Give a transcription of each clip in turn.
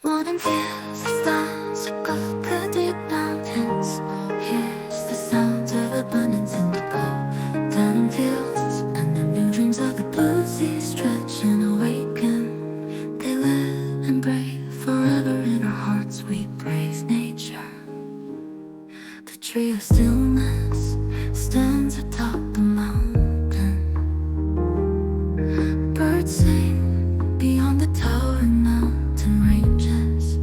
One feels the sounds of the deep mountains. Here's the sounds of abundance in the golden fields, and the new dreams of the blue sea stretch and awaken. They live and breathe forever in our hearts. We praise nature. The tree of stillness stands atop the mountain. Birds sing beyond the towering mountain ranges.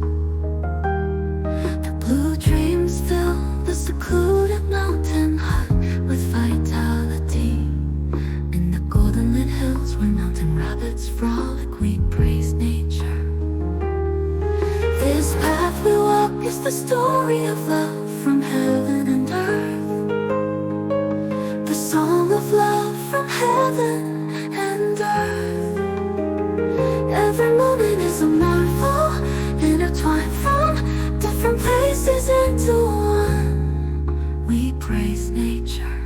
The blue dreams fill the secluded mountain hut with vitality. In the golden lit hills where mountain rabbits frolic, we praise nature. This path we walk is the story of love from heaven and earth. The song of love from heaven and earth. Every moment is a marvel, intertwined from different places into one. We praise nature.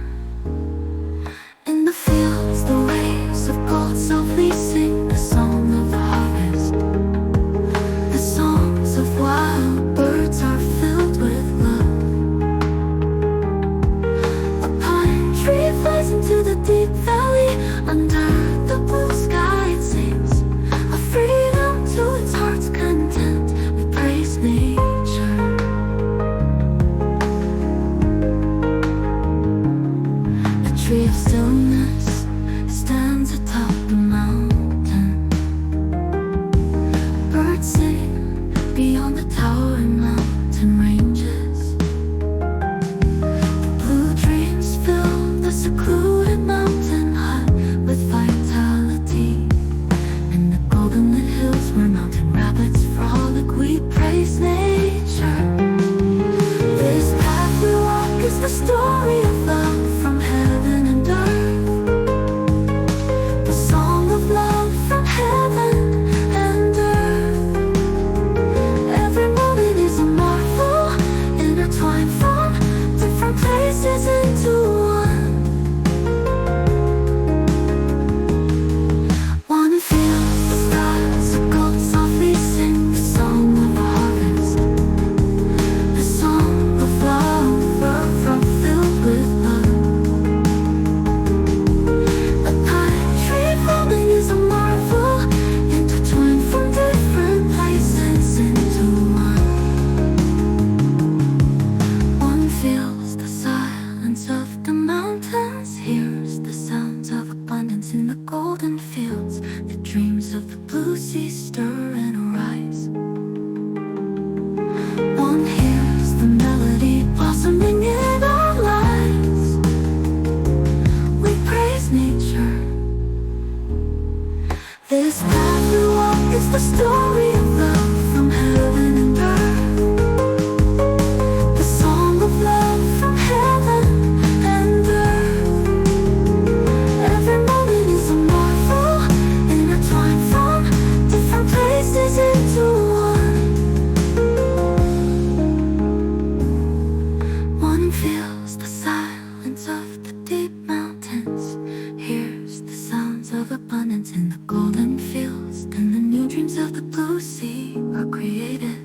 In the fields, the waves of gold softly sing the song of the harvest. The songs of wild birds are filled with love. A pine tree flies into the deep valley. Under the blue sky it sings a freedom to its heart's content. We praise nature. A tree of stillness stands atop the mountain. Birds sing beyond the towering mountain ranges. Blue dreams fill the secluded mountain hut with vitality. In the golden lit hills where mountain rabbits frolic, we praise nature. This path we walk is the story of love from heaven and earth. The song of love from heaven and earth. Every moment is a marvel, intertwined from different places into one. One feels the stars of gold softly sing the song of the harvest. The song of love filled with love. A pine tree falling is a marvel, intertwined from different places into one. One feels the silence of the mountains, hears the sounds of abundance in the golden fields. The dreams of the blue sea stir and arise. One hears the melody blossoming in our lives. We praise nature. This path we walk is the story of love from heaven and earth. The song of love from heaven and earth. Every moment is a marvel, intertwined from different places into one. One feels the silence of the deep mountains, hears the sounds of abundance in the golden fields, and the new dreams of the blue sea are created.